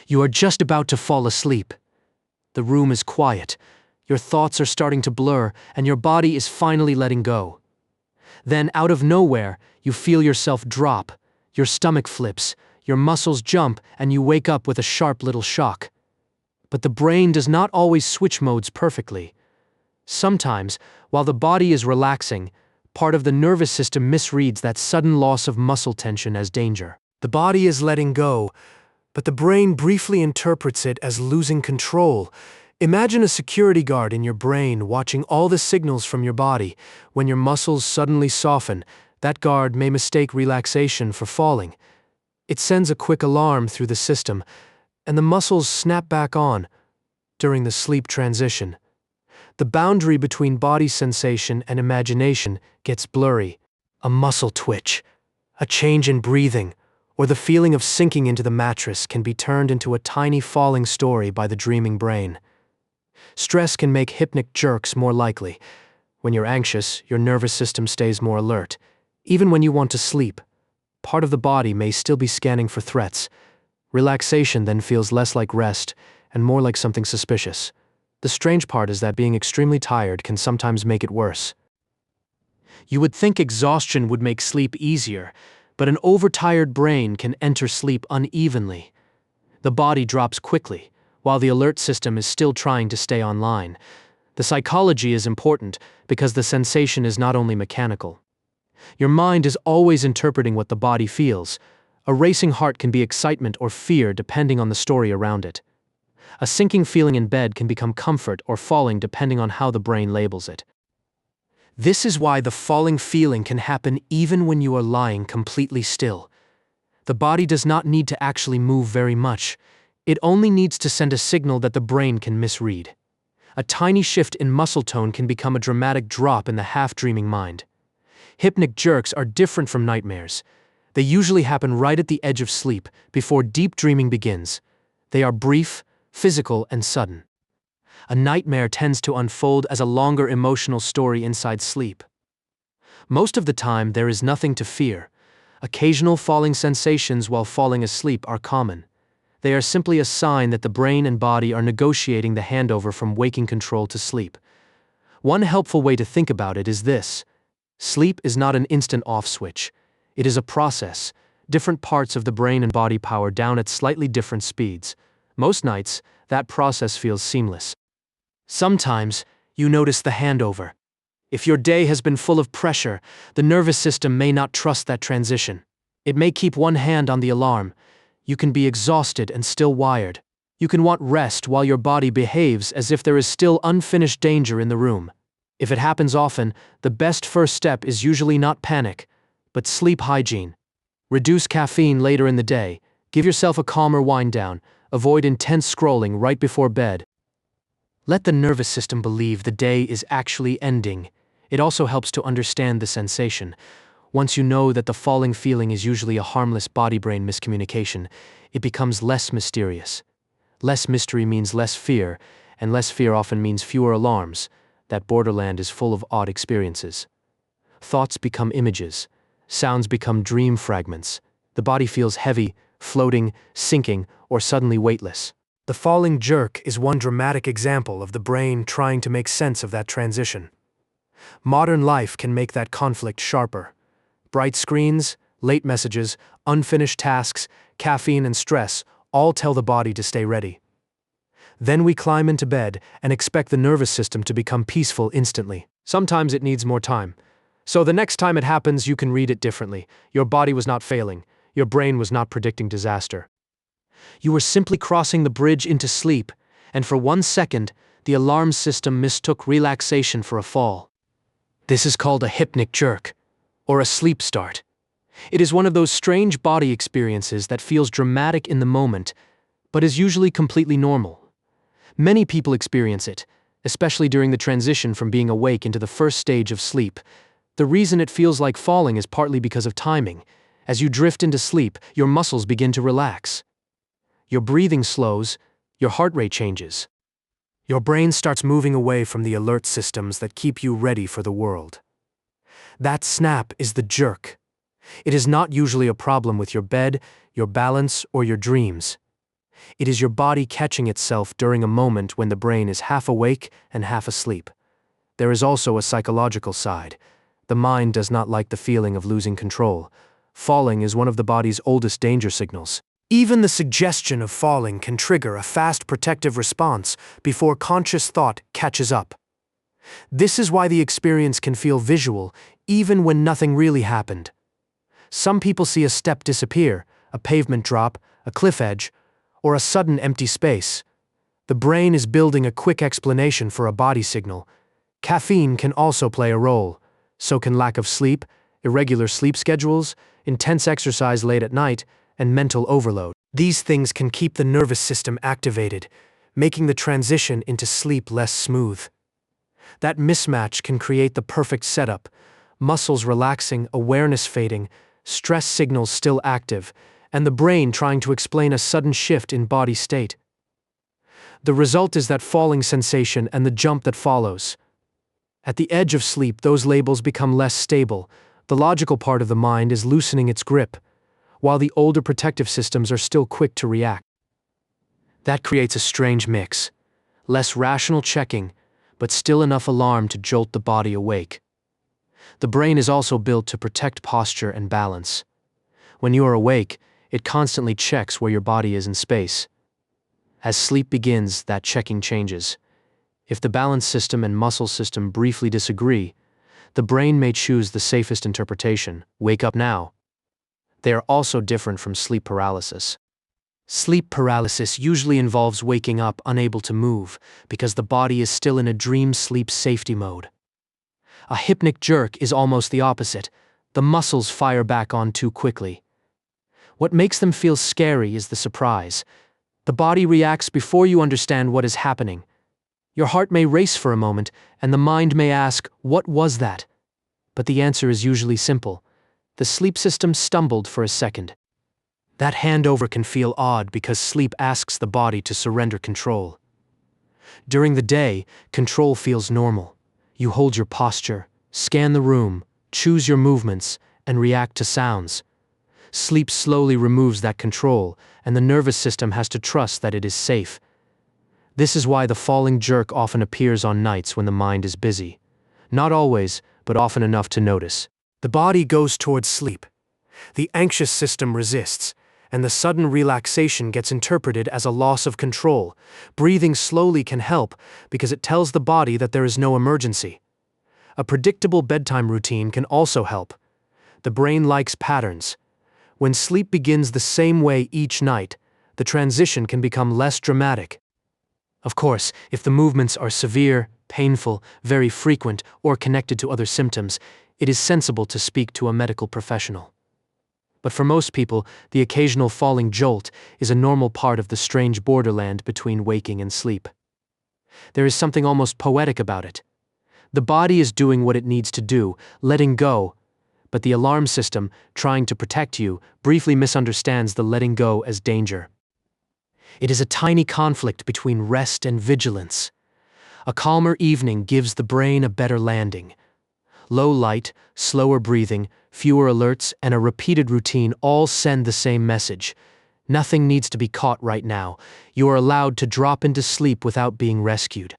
You are just about to fall asleep. The room is quiet, your thoughts are starting to blur, and your body is finally letting go. Then, out of nowhere, you feel yourself drop, your stomach flips, your muscles jump, and you wake up with a sharp little shock. But the brain does not always switch modes perfectly. Sometimes, while the body is relaxing, part of the nervous system misreads that sudden loss of muscle tension as danger. The body is letting go, but the brain briefly interprets it as losing control. Imagine a security guard in your brain watching all the signals from your body. When your muscles suddenly soften, that guard may mistake relaxation for falling. It sends a quick alarm through the system, and the muscles snap back on. During the sleep transition, the boundary between body sensation and imagination gets blurry. A muscle twitch, a change in breathing, or the feeling of sinking into the mattress can be turned into a tiny falling story by the dreaming brain. Stress can make hypnic jerks more likely. When you're anxious, your nervous system stays more alert. Even when you want to sleep, part of the body may still be scanning for threats. Relaxation then feels less like rest and more like something suspicious. The strange part is that being extremely tired can sometimes make it worse. You would think exhaustion would make sleep easier, but an overtired brain can enter sleep unevenly. The body drops quickly, while the alert system is still trying to stay online. The psychology is important because the sensation is not only mechanical. Your mind is always interpreting what the body feels. A racing heart can be excitement or fear depending on the story around it. A sinking feeling in bed can become comfort or falling depending on how the brain labels it. This is why the falling feeling can happen even when you are lying completely still. The body does not need to actually move very much. It only needs to send a signal that the brain can misread. A tiny shift in muscle tone can become a dramatic drop in the half-dreaming mind. Hypnic jerks are different from nightmares. They usually happen right at the edge of sleep, before deep dreaming begins. They are brief, physical, and sudden. A nightmare tends to unfold as a longer emotional story inside sleep. Most of the time, there is nothing to fear. Occasional falling sensations while falling asleep are common. They are simply a sign that the brain and body are negotiating the handover from waking control to sleep. One helpful way to think about it is this: sleep is not an instant off switch. It is a process. Different parts of the brain and body power down at slightly different speeds. Most nights, that process feels seamless. Sometimes, you notice the handover. If your day has been full of pressure, the nervous system may not trust that transition. It may keep one hand on the alarm. You can be exhausted and still wired. You can want rest while your body behaves as if there is still unfinished danger in the room. If it happens often, the best first step is usually not panic, but sleep hygiene. Reduce caffeine later in the day. Give yourself a calmer wind down. Avoid intense scrolling right before bed. Let the nervous system believe the day is actually ending. It also helps to understand the sensation. Once you know that the falling feeling is usually a harmless body-brain miscommunication, it becomes less mysterious. Less mystery means less fear, and less fear often means fewer alarms. That borderland is full of odd experiences. Thoughts become images. Sounds become dream fragments. The body feels heavy, floating, sinking, or suddenly weightless. The falling jerk is one dramatic example of the brain trying to make sense of that transition. Modern life can make that conflict sharper. Bright screens, late messages, unfinished tasks, caffeine and stress all tell the body to stay ready. Then we climb into bed and expect the nervous system to become peaceful instantly. Sometimes it needs more time. So the next time it happens, you can read it differently. Your body was not failing. Your brain was not predicting disaster. You were simply crossing the bridge into sleep, and for 1 second, the alarm system mistook relaxation for a fall. This is called a hypnic jerk, or a sleep start. It is one of those strange body experiences that feels dramatic in the moment, but is usually completely normal. Many people experience it, especially during the transition from being awake into the first stage of sleep. The reason it feels like falling is partly because of timing. As you drift into sleep, your muscles begin to relax. Your breathing slows, your heart rate changes. Your brain starts moving away from the alert systems that keep you ready for the world. That snap is the jerk. It is not usually a problem with your bed, your balance, or your dreams. It is your body catching itself during a moment when the brain is half awake and half asleep. There is also a psychological side. The mind does not like the feeling of losing control. Falling is one of the body's oldest danger signals. Even the suggestion of falling can trigger a fast protective response before conscious thought catches up. This is why the experience can feel visual, even when nothing really happened. Some people see a step disappear, a pavement drop, a cliff edge, or a sudden empty space. The brain is building a quick explanation for a body signal. Caffeine can also play a role. So can lack of sleep, irregular sleep schedules, intense exercise late at night, and mental overload. These things can keep the nervous system activated, making the transition into sleep less smooth. That mismatch can create the perfect setup: muscles relaxing, awareness fading, stress signals still active, and the brain trying to explain a sudden shift in body state. The result is that falling sensation and the jump that follows. At the edge of sleep, those labels become less stable. The logical part of the mind is loosening its grip, while the older protective systems are still quick to react. That creates a strange mix: less rational checking, but still enough alarm to jolt the body awake. The brain is also built to protect posture and balance. When you are awake, it constantly checks where your body is in space. As sleep begins, that checking changes. If the balance system and muscle system briefly disagree, the brain may choose the safest interpretation: wake up now. They are also different from sleep paralysis. Sleep paralysis usually involves waking up unable to move because the body is still in a dream sleep safety mode. A hypnic jerk is almost the opposite. The muscles fire back on too quickly. What makes them feel scary is the surprise. The body reacts before you understand what is happening. Your heart may race for a moment, and the mind may ask, "What was that?" But the answer is usually simple: the sleep system stumbled for a second. That handover can feel odd because sleep asks the body to surrender control. During the day, control feels normal. You hold your posture, scan the room, choose your movements, and react to sounds. Sleep slowly removes that control, and the nervous system has to trust that it is safe. This is why the falling jerk often appears on nights when the mind is busy. Not always, but often enough to notice. The body goes towards sleep. The anxious system resists, and the sudden relaxation gets interpreted as a loss of control. Breathing slowly can help because it tells the body that there is no emergency. A predictable bedtime routine can also help. The brain likes patterns. When sleep begins the same way each night, the transition can become less dramatic. Of course, if the movements are severe, painful, very frequent, or connected to other symptoms, it is sensible to speak to a medical professional. But for most people, the occasional falling jolt is a normal part of the strange borderland between waking and sleep. There is something almost poetic about it. The body is doing what it needs to do, letting go, but the alarm system, trying to protect you, briefly misunderstands the letting go as danger. It is a tiny conflict between rest and vigilance. A calmer evening gives the brain a better landing. Low light, slower breathing, fewer alerts, and a repeated routine all send the same message. Nothing needs to be caught right now. You are allowed to drop into sleep without being rescued.